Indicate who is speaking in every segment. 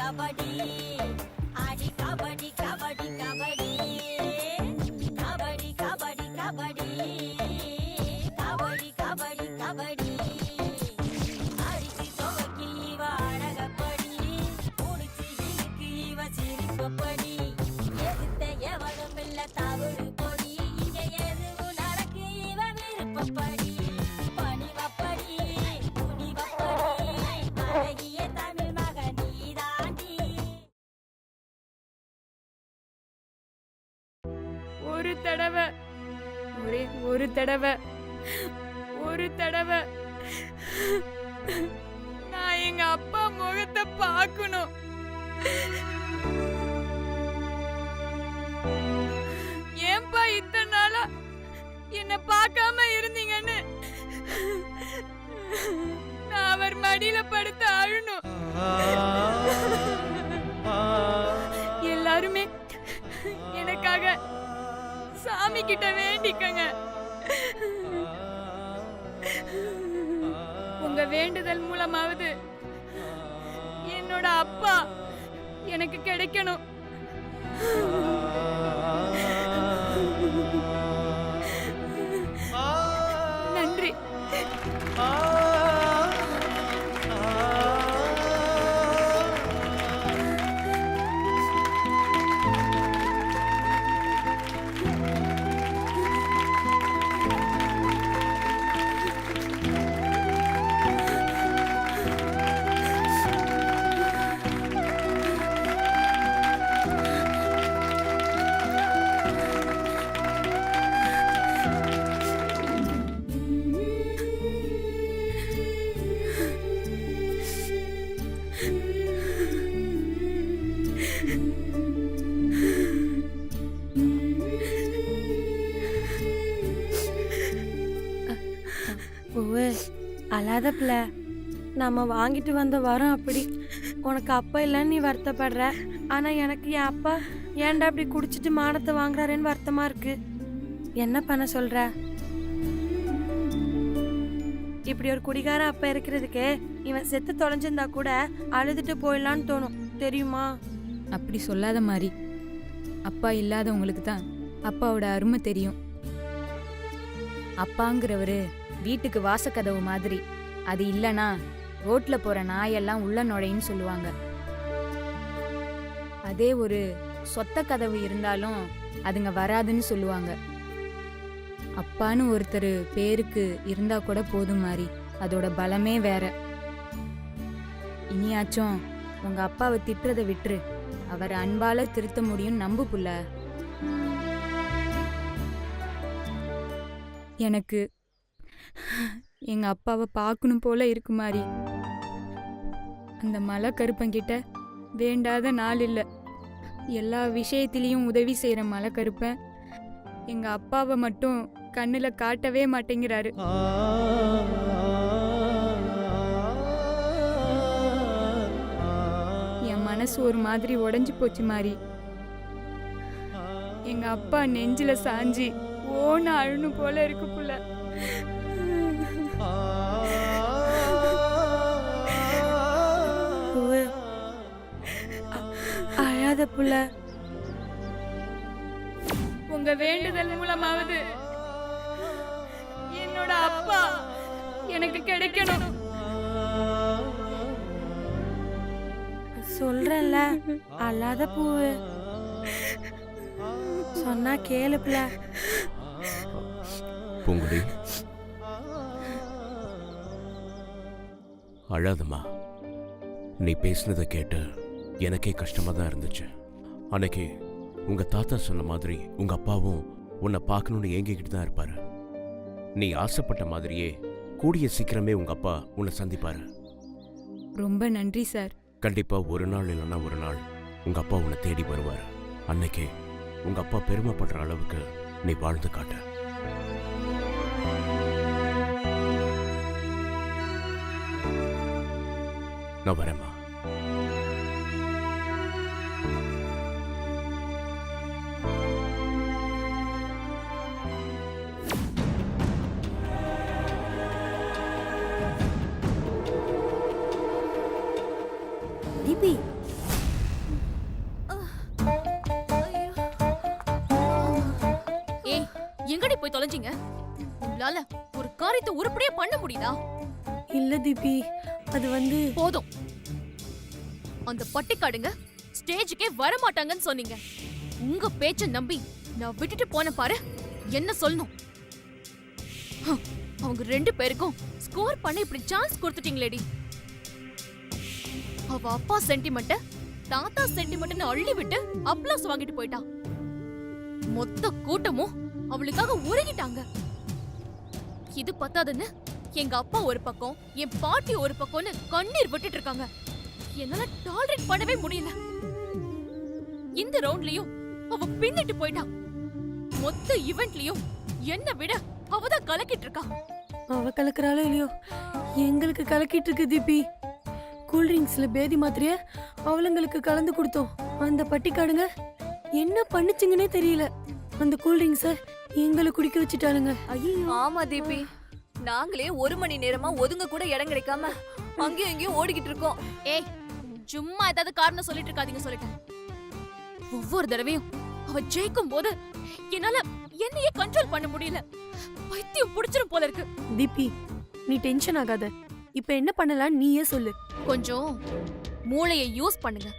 Speaker 1: கபடி ஆடி கபடி கபடி கபடி கபடி கபடி கபடி கபடி கபடி கபடி அடிச்சு துவக்கி இவ அழகப்படி முடிச்சு இழுக்கு இவ சிரிப்பப்படி எதிர்த்த எவனும் இல்ல தவறு பொடி இங்க எதுவும் நடக்கு இவ விருப்பப்படி பணிவப்படி துணிவப்படி அழகிய தமிழ் மகன் நீதாண்டி.
Speaker 2: ஒரு தடவை ஒரே ஒரு தடவை நான் எங்க அப்பா முகத்தை பார்க்கணும். ஏன்பா இத்தனை நாளா என்ன பார்க்காம இருந்தீங்கன்னு நான் அவர் மடியில படுத்து அழணும். எல்லாருமே எனக்காக சாமி கிட்ட வேண்டிக்கங்க. உங்க வேண்டுதல் மூலமாவது என்னோட அப்பா எனக்கு கிடைக்கணும். நன்றி.
Speaker 3: அழாத பிள்ளை, நம்ம வாங்கிட்டு வந்த வரோம் அப்படி. உனக்கு அப்பா இல்லைன்னு நீ வருத்தப்படுற, ஆனா எனக்கு என் அப்பா ஏன்டா அப்படி குடிச்சிட்டு மானத்தை வாங்குறாருன்னு வருத்தமா இருக்கு. என்ன பண்ண சொல்ற? இப்படி ஒரு குடிகார அப்பா இருக்கிறதுக்கு இவன் செத்து தொலைஞ்சிருந்தா கூட அழுதுட்டு போயிடலான்னு தோணும், தெரியுமா?
Speaker 2: அப்படி சொல்லாத மாதிரி. அப்பா இல்லாதவங்களுக்கு தான் அப்பாவோட அருமை தெரியும். அப்பாங்கிறவரு வீட்டுக்கு வாசக்கதவு மாதிரி. அது இல்லனா ரோட்ல போற நாயெல்லாம் உள்ள நுழைன்னு சொல்லுவாங்க. அதே ஒரு சொத்த கதவு இருந்தாலும் அதுங்க வராதுன்னு சொல்லுவாங்க. அப்பான்னு ஒருத்தர் பேருக்கு இருந்தா கூட போதும் மாதிரி. அதோட பலமே வேற. இனியாச்சும் உங்க அப்பாவை திட்டுறதை விட்டுரு. அவர் அன்பால திருத்த முடியும் நம்பு புள்ள. எனக்கு எங்க அப்பாவை பார்க்கணும் போல இருக்கு மாதிரி. அந்த மலை கருப்பங்கிட்ட வேண்டாத நாள் இல்லை. எல்லா விஷயத்திலையும் உதவி செய்யற மலை கருப்பன் எங்க அப்பாவை மட்டும் கண்ணுல காட்டவே மாட்டேங்கிறாரு. என் மனசு ஒரு மாதிரி உடைஞ்சு போச்சு மாதிரி. எங்க அப்பா நெஞ்சில சாஞ்சி ஓன்னு அழுணும் போல இருக்கு புள்ள.
Speaker 3: அழாத புள்ள.
Speaker 2: உங்க வேண்டுதல் மூலமாவது என்னோட அப்பா எனக்கு கிடைக்கணும்.
Speaker 3: சொல்றேன்ல, அழாத பூவு. சொன்னா கேளு புள்ள.
Speaker 4: பூங்குடி, அழாதம்மா. நீ பேசினதை கேட்டு எனக்கே கஷ்டமா தான் இருந்துச்சு. அன்னைக்கு உங்க தாத்தா சொன்ன மாதிரி உங்க அப்பாவும் உன்னை பார்க்கணும்னு ஏங்கிக்கிட்டு தான் இருப்பாரு. நீ ஆசைப்பட்ட மாதிரியே கூடிய சீக்கிரமே உங்க அப்பா உன்னை சந்திப்பாரு.
Speaker 2: ரொம்ப நன்றி சார்.
Speaker 4: கண்டிப்பா ஒரு நாள் இல்லைன்னா ஒரு நாள் உங்க அப்பா உன்னை தேடி வருவார். அன்னைக்கு உங்க அப்பா பெருமைப்படுற அளவுக்கு நீ வாழ்ந்து காட்ட. நான் வரேம்மா.
Speaker 3: தீபி,
Speaker 5: உங்களால ஒரு காரியத்தை உருப்படியா பண்ண முடியுதா?
Speaker 3: இல்ல தீபி, அது வந்து
Speaker 5: போதும். அந்த பட்டிக்காடுங்க ஸ்டேஜுக்கே வர மாட்டாங்கன்னு சொன்னீங்க. உங்க பேச்ச நம்பி நான் விட்டுட்டு போன பாரு. என்ன சொல்லணும்? அவங்க 2 பேருக்கும் ஸ்கோர் பண்ண இப்படி சான்ஸ் கொடுத்துட்டீங்களேடி. அவ அப்பா சென்டிமெண்ட் தாத்தா சென்டிமெண்ட்னு அள்ளி விட்டு அப்ளாஸ் வாங்கிட்டு போயிட்டான். மொத்த கூட்டமும் அவளுக்காக உருகிட்டாங்க. இது பத்தாதுன்னு எங்க அப்பா ஒரு பக்கம், என் பாட்டி ஒரு பக்கம்னு கண்ணீர் விட்டுட்டு இருக்காங்க. என்னால டாலரேட் பண்ணவே முடியல. இந்த ரவுண்ட்லயும் அவ பின்னிட்டு போயிட்டான். மொத்த ஈவென்ட்லயும் என்ன விட அவதான் கலக்கிட்டு இருக்கா.
Speaker 3: அவ கலக்குறாளோ இல்லையோ, எங்களுக்கு கலக்கிட்டு இருக்கு தீபி. கூல்ட்ரிங்க்ஸ்ல பேதி மாத்திரைய அவளுங்களுக்கு கலந்து கொடுத்தோம். அந்த பட்டிக்காடுங்க என்ன பண்ணுச்சுங்கன்னே தெரியல. அந்த கூல்ட்ரிங்க்ஸ எங்களை குடிக்க வச்சுட்டாளுங்க.
Speaker 6: ஆமா தீபி, நாங்களே 1 மணி நேரமா ஒதுங்க கூட இடம் கிடைக்காம அங்கேயும் இங்கேயும் ஓடிக்கிட்டு இருக்கோம்.
Speaker 5: ஏய், சும்மா ஏதாவது காரணம் சொல்லிட்டு இருக்காதீங்க சொல்லிட்டேன். ஒவ்வொரு தடவையும் அவ ஜெயிக்கும் போது என்னால என்னையே கண்ட்ரோல் பண்ண முடியல. பைத்தியம் புடிச்சிரும் போல இருக்கு.
Speaker 3: தீபி, நீ டென்ஷன் ஆகாத. இப்ப என்ன பண்ணலாம் நீயே சொல்லு.
Speaker 5: கொஞ்சம் மூளையை யூஸ் பண்ணுங்க.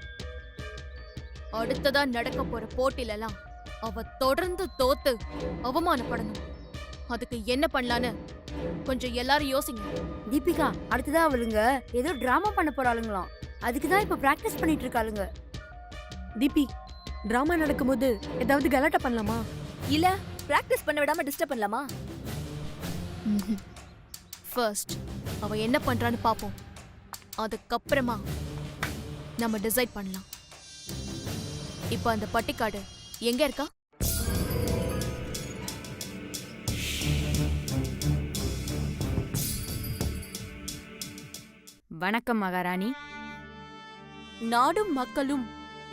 Speaker 5: அடுத்ததா நடக்க போற போட்டிலலாம் அவ தொடர்ந்து தோத்து அவமானப்படணும். அதுக்கு என்ன பண்ணலான்னு கொஞ்சம் எல்லாரும் யோசிங்க.
Speaker 6: தீபிகா, அடுத்ததான் அவளுங்க ஏதோ டிராமா பண்ண போறாளுங்களாம். அதுக்கு தான் இப்ப பிராக்டிஸ் பண்ணிட்டு இருக்காளுங்க.
Speaker 3: தீபி, டிராமா நடக்கும்போது ஏதாவது கலாட்டா பண்ணலாமா?
Speaker 6: இல்ல பிராக்டிஸ் பண்ண விடாம டிஸ்டர்ப் பண்ணலாமா?
Speaker 5: ஃபர்ஸ்ட் அவ என்ன பண்றான்னு பாப்போம். அதுக்கப்புறமா நம்ம டிசைட் பண்ணலாம். இப்ப அந்த பட்டிக்காடு எங்க இருக்கா?
Speaker 2: வணக்கம் மகாராணி.
Speaker 7: நாடும் மக்களும்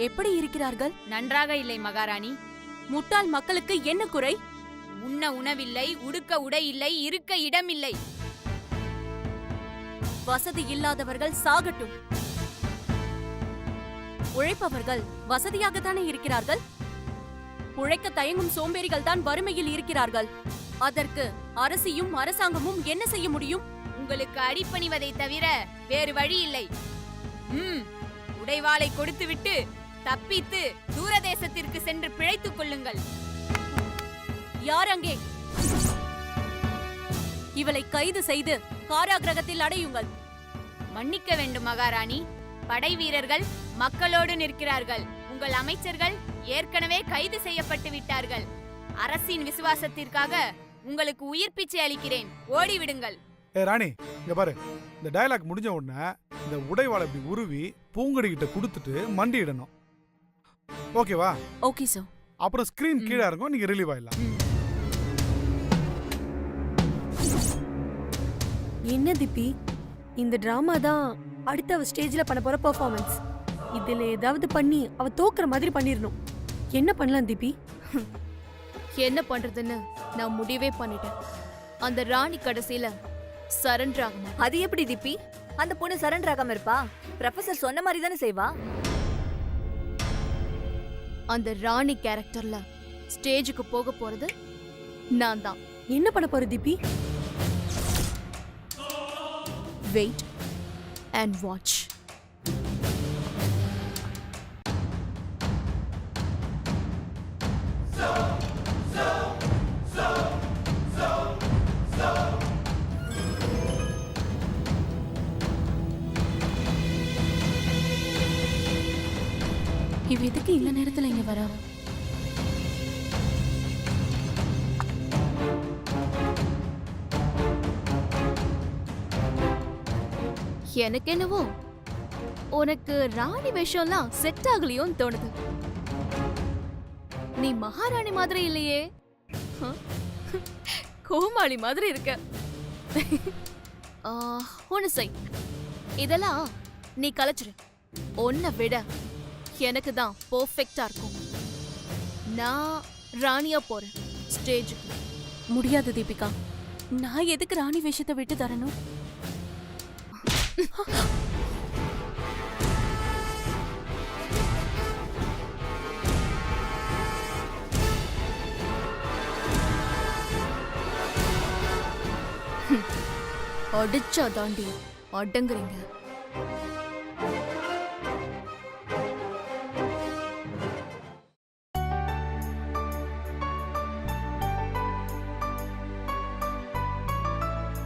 Speaker 7: எப்படி இருக்கிறார்கள்?
Speaker 2: நன்றாக இல்லை மகாராணி.
Speaker 7: முட்டாள் மக்களுக்கு என்ன குறை?
Speaker 2: உண்ண உணவில்லை, உடுக்க உடை இல்லை, இருக்க இடமில்லை.
Speaker 7: வசதி இல்லாதவர்கள் சாகட்டும். உழைப்பவர்கள் வசதியாகத்தானே இருக்கிறார்கள். உழைக்க தயங்கும் சோம்பேறிகள் தான் வறுமையில் இருக்கிறார்கள். அதற்கு அரசியும் அரசாங்கமும் என்ன செய்ய முடியும்?
Speaker 2: உங்களுக்கு அடிபணிவதை தவிர வேறு வழி இல்லை. உடைவாளை கொடுத்துவிட்டு தப்பித்து தூரதேசத்திற்கு சென்று பிழைத்துக் கொள்ளுங்கள்.
Speaker 7: யார் அங்கே? இவளை கைது செய்து காராகிரகத்தில் அடையுங்கள்.
Speaker 2: மன்னிக்க வேண்டும் மகாராணி. படை வீரர்கள் மக்களோடு நிற்கிறார்கள். உங்கள் அமைச்சர்கள் ஏற்கனவே கைது செய்யப்பட்டு விட்டார்கள். அரசின் விசுவாசத்திற்காக உங்களுக்கு உயிர் பிச்சை அளிக்கிறேன். ஓடிவிடுங்கள்.
Speaker 8: ராணி, இங்க பாரு. இந்த டயலாக் முடிஞ்ச உடனே இந்த உடைவாளை இப்படி உருவி பூங்கடி கிட்ட கொடுத்துட்டு மண்டிடணும். ஓகேவா?
Speaker 7: Okay sir.
Speaker 8: அப்புறம் ஸ்கிரீன் கீழே இருக்கும், நீங்க ரிலீவ் ஆயிடலாம்.
Speaker 3: என்ன தீபி, இந்த டிராமா தான் அடுத்த அவ ஸ்டேஜ்ல பண்ண போற பெர்ஃபார்மன்ஸ். இதுல ஏதாவது பண்ணி அவ தோக்குற மாதிரி பண்ணிரணும். என்ன பண்ணலாம் தீபி?
Speaker 5: என்ன பண்றதுன்னு நான் முடிவே பண்ணிட்டேன். அந்த ராணி கடைசியில சரண்டர் ஆகணும்.
Speaker 6: அது எப்படி தீபி? அந்த பொண்ணு சரண்டர் ஆகாம இருப்பா? ப்ரொஃபசர் சொன்ன மாதிரி தானே செய்வா.
Speaker 5: அந்த ராணி கேரக்டர்ல ஸ்டேஜுக்கு போக போறது நான் தான்.
Speaker 3: என்ன பண்ண போற தீபி?
Speaker 5: Wait and watch.
Speaker 7: இவ எதுக்கு இந்த நேரத்துல இங்க வரா?
Speaker 5: எனக்கு என்னவோ உனக்கு ராணி வேஷம்லாம் செட் ஆகலையோன்னு தோணுது. நீ மகாராணி மாதிரி இல்லையே, கோமாளி மாதிரி இருக்க. ஒண்ணு செய், இதெல்லாம் நீ கலைச்சிரு. உன்னை விட எனக்கு தான் பெர்ஃபெக்ட்டா இருக்கும். நான் ராணியா போறேன் ஸ்டேஜுக்கு.
Speaker 7: முடியாது தீபிகா. நான் எதுக்கு ராணி வேஷத்தை விட்டு தரணும்?
Speaker 5: அடிச்சா தாண்டி அடங்குறீங்க.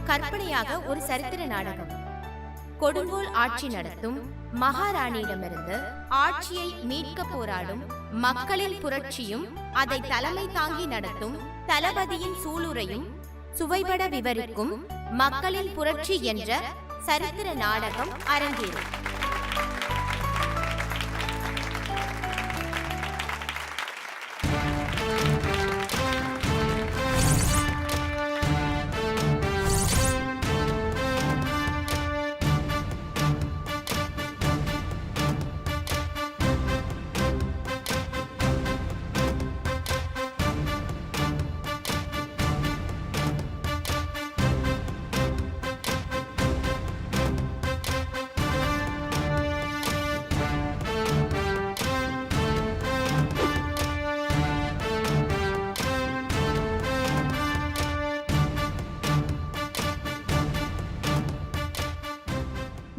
Speaker 9: கற்பனையாக ஒரு சரித்திர நாடகம். கொடுங்கோல் ஆட்சி நடத்தும் மகாராணியிடமிருந்து ஆட்சியை மீட்க போராடும் மக்களின் புரட்சியும் அதை தலைமை தாங்கி நடத்தும் தளபதியின் சூளுரையும் சுவைபட விவரிக்கும் மக்களின் புரட்சி என்ற சரித்திர நாடகம் அரங்கேறும்.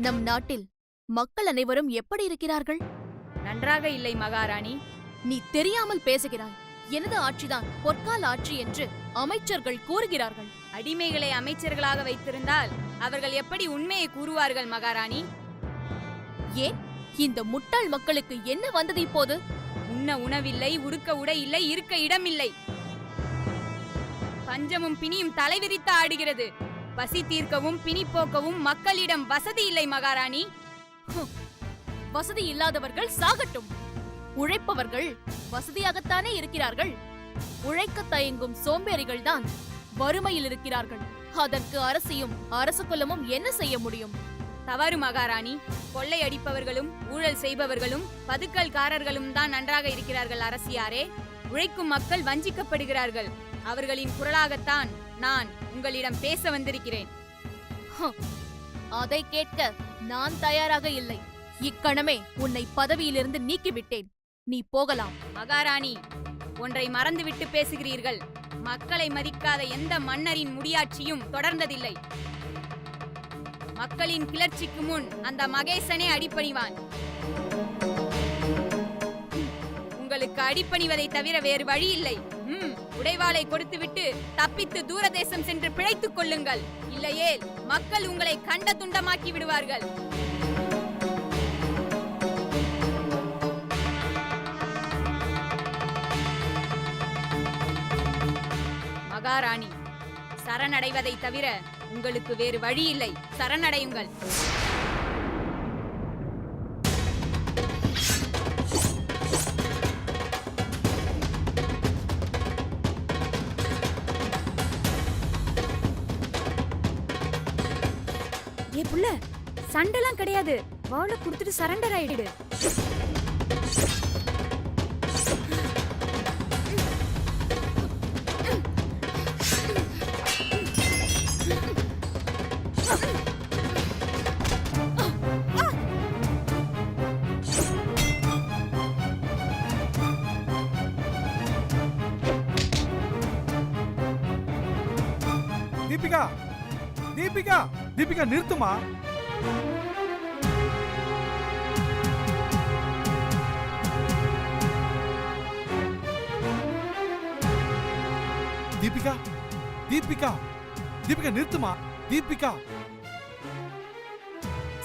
Speaker 5: நம் நாட்டில் மக்கள் அனைவரும் எப்படி இருக்கிறார்கள்?
Speaker 2: நன்றாக இல்லை மகாராணி.
Speaker 5: நீ தெரியாமல் பேசுகிறாய். எனது ஆட்சிதான் பொற்கால ஆட்சி என்று அமைச்சர்கள் கூறுகிறார்கள்.
Speaker 2: அடிமைகளை அமைச்சர்களாக வைத்திருந்தால் அவர்கள் எப்படி உண்மையை கூறுவார்கள் மகாராணி?
Speaker 5: ஏன் இந்த முட்டாள் மக்களுக்கு என்ன வந்தது இப்போது?
Speaker 2: உண்ண உணவில்லை, உடுக்க உடை இல்லை, இருக்க இடமில்லை. பஞ்சமும் பிணியும் தலைவிரித்து ஆடுகிறது. பசி தீர்க்கவும் பிணி போக்கவும் மக்களிடம் வசதி இல்லை மகாராணி.
Speaker 5: வசதி இல்லாதவர்கள் சாகட்டும். உழைப்பவர்கள் வசதியாகத்தானே இருக்கிறார்கள். உழைக்க தயங்கும் சோம்பேறிகள் தான் வறுமையில் இருக்கிறார்கள். அதற்கு அரசியும் அரசு குலமும் என்ன செய்ய முடியும்?
Speaker 2: தவறு மகாராணி. கொள்ளை அடிப்பவர்களும் ஊழல் செய்பவர்களும் பதுக்கல்காரர்களும் தான் நன்றாக இருக்கிறார்கள் அரசியாரே. உழைக்கும் மக்கள் வஞ்சிக்கப்படுகிறார்கள். அவர்களின் குரலாகத்தான் நான் உங்களிடம் பேச வந்திருக்கிறேன்.
Speaker 5: அதை கேட்க நான் தயாராக இல்லை. இக்கணமே உன்னை பதவியிலிருந்து நீக்கிவிட்டேன். நீ போகலாம்.
Speaker 2: மகாராணி, ஒன்றை மறந்துவிட்டு பேசுகிறீர்கள். மக்களை மதிக்காத எந்த மன்னரின் முடியாட்சியும் தொடர்ந்ததில்லை. மக்களின் கிளர்ச்சிக்கு முன் அந்த மகேசனே அடிபணிவான். உங்களுக்கு அடிபணிவதை தவிர வேறு வழி இல்லை. உடைவாளை கொடுத்துவிட்டு தப்பித்து தூரதேசம் சென்று பிழைத்துக் கொள்ளுங்கள். இல்லையே மக்கள் உங்களை கண்ட துண்டமாக்கி விடுவார்கள். மகாராணி, சரணடைவதை தவிர உங்களுக்கு வேறு வழி இல்லை. சரணடையுங்கள். ஏ புள்ள, சண்டைலாம் கிடையாது. வாளை கொடுத்துட்டு சரண்டர் ஆயிடு.
Speaker 8: தீபிகா, தீபிகா, தீபிகா நிறுத்துமா. தீபிகா, தீபிகா, தீபிகா நிறுத்துமா. தீபிகா.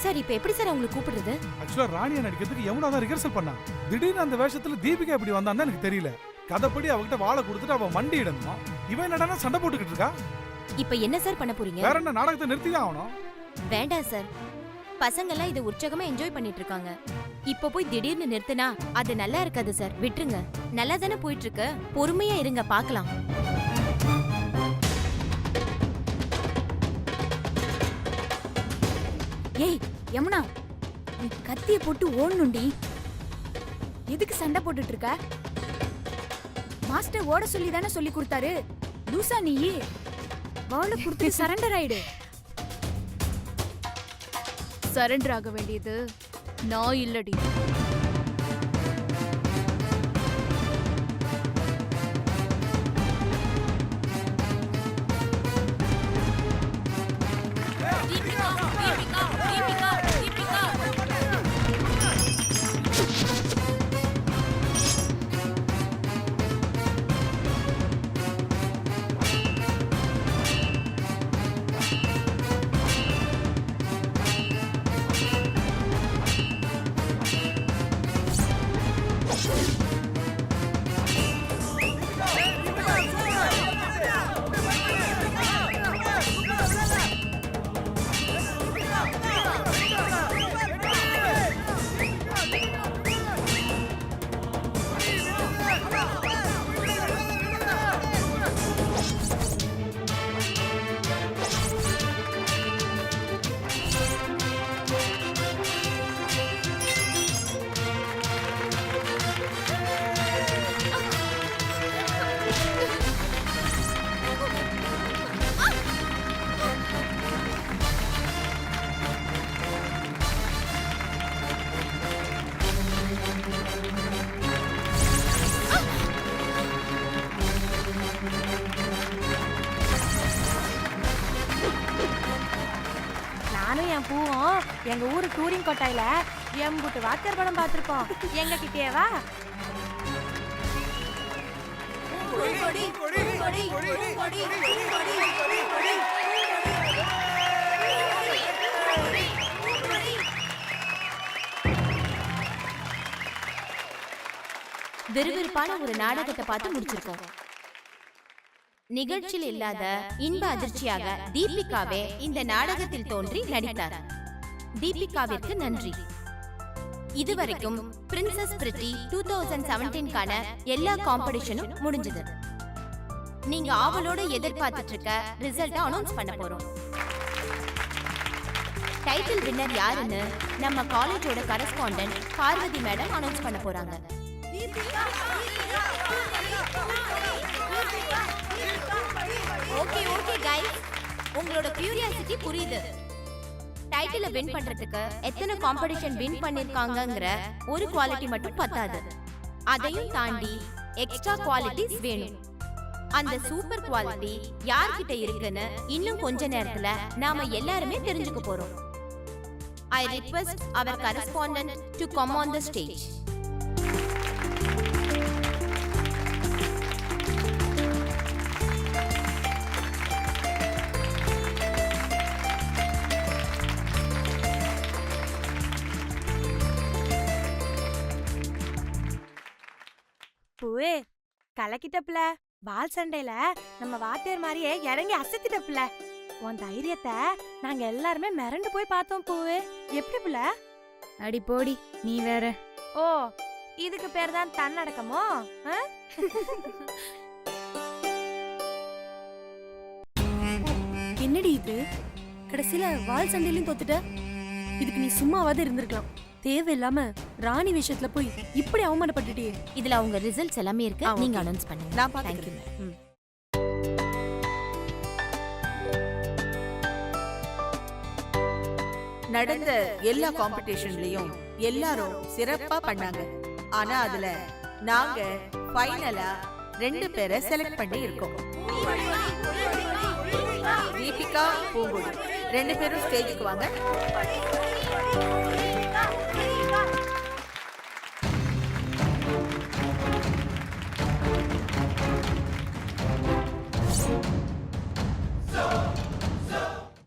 Speaker 9: சார், இப்ப எப்படி சார் உங்களுக்கு கூப்பிடுறது?
Speaker 8: ஆக்சுவலா ராணியா நடிக்கிறதுக்கு யமுனா தான் ரிஹர்சல் பண்ணா. திடீர்னு அந்த வேஷத்துல தீபிகா இப்படி வந்தான்னு எனக்கு தெரியல. கதைப்படி அவகிட்ட வாழை கொடுத்துட்டு அவ மண்டி இடணும். இவன் என்னடா சண்டை போட்டுக்கிட்டு இருக்கா.
Speaker 9: இப்ப என்ன சார் பண்ண போறீங்க?
Speaker 8: வேற என்ன, நாடகத்தை நிறுத்திதான் ஆகணும்.
Speaker 9: வேண்டாம் சார், பசங்க எல்லாம் இது உற்சாகமா என்ஜாய் பண்ணிட்டு இருக்காங்க. இப்ப போய் திடீர்னு நிறுத்தினா அது நல்லா இருக்காது சார். விட்டுருங்க. நல்லா தானே போயிட்டு இருக்கு. பொறுமையா இருங்க, பாக்கலாம்.
Speaker 2: ஏய் யமுனா, நீ கத்திய போட்டு ஓடணுண்டி. எதுக்கு சண்டை போட்டுட்டு இருக்க? மாஸ்டர் ஓட சொல்லி தானே சொல்லி கொடுத்தாரு. லூசா நீ? வாளை கொடுத்து சரண்டர் ஆயிடு.
Speaker 5: சரண்டர் ஆக வேண்டியது நான் இல்லடி.
Speaker 3: நானும் என் பூவும் எங்க ஊரு டூரிங் கொட்டாயில எம்புட்டு வாத்தியார் படம் பார்த்திருக்கோம். எங்க கிட்டேவா?
Speaker 9: விறுவிறுப்பான ஒரு நாடகத்தை பார்த்து முடிச்சிருக்கோம். நிகழ்ச்சியில் இல்லாத இன்ப அதிர்ச்சியாக தீபிகாவே இந்த நாடகத்தில் தோன்றி நடித்தார். தீபிகாவிற்கு நன்றி. இதுவரைக்கும் பிரின்சஸ் பிரிட்டி 2017 எல்லா காம்படிஷனும் முடிஞ்சது. நீங்க ஆவலோட எதிர்பார்த்துட்டு இருக்க ரிசல்ட் அனௌன்ஸ் பண்ண போறோம். டைட்டில் வின்னர் யாருன்னு நம்ம காலேஜோட கரஸ்பாண்டன்ட் பார்வதி மேடம் அனௌன்ஸ் பண்ண போறாங்க. ஓகே ஓகே கைஸ், உங்களோட கியூரியாசிட்டி புரியுது. டைட்டில வின் பண்றதுக்கு எத்தனை காம்படிஷன் வின் பண்ணிருக்காங்கங்கற ஒரு குவாலிட்டி மட்டும் பத்தாது. அதையும் தாண்டி எக்ஸ்ட்ரா குவாலிட்டிஸ் வேணும். அந்த சூப்பர் குவாலிட்டி யார்கிட்ட இருக்குன்னு இன்னும் கொஞ்ச நேரத்துல நாம எல்லாருமே தெரிஞ்சுக்க போறோம். I request our correspondent to come on the stage.
Speaker 3: பூவே கலக்கிட்டப்ல. பால் சண்டையில நம்ம வாத்தியார் மாதிரியே இறங்கி அசத்திட்டப்ல. உன் தைரியத்தை நாங்க எல்லாருமே மிரண்டு போய் பார்த்தோம் பூவே. எப்படி புள்ள?
Speaker 2: அடி போடி, நீ வேற.
Speaker 3: ஓ, இதுக்கு பேர் தான் தன்னடக்கமோ?
Speaker 10: என்னடி இது? கடைசியில வால் சண்டையிலும் தோத்துட்ட. இதுக்கு நீ சும்மாவாது இருந்திருக்கலாம். தேவையில்லாம ராணி விஷயத்துல போய் இப்படி அவமானப்பட்டுட்டியே.
Speaker 9: இதுல அவங்க ரிசல்ட்ஸ் எல்லாமே இருக்கு. நீங்க அனௌன்ஸ் பண்ணுங்க.
Speaker 10: நான் பாத்துக்கிறேன்.
Speaker 11: நடந்த எல்லா காம்படிஷன்லயும் எல்லாரும் சிறப்பா பண்ணாங்க. ஆனா அதுல நாங்க ஃபைனலா 2 பேரை செலக்ட் பண்ணி இருக்கோம். தீபிகா, பூங்குடி 2 பேரும் ஸ்டேஜுக்கு வாங்க.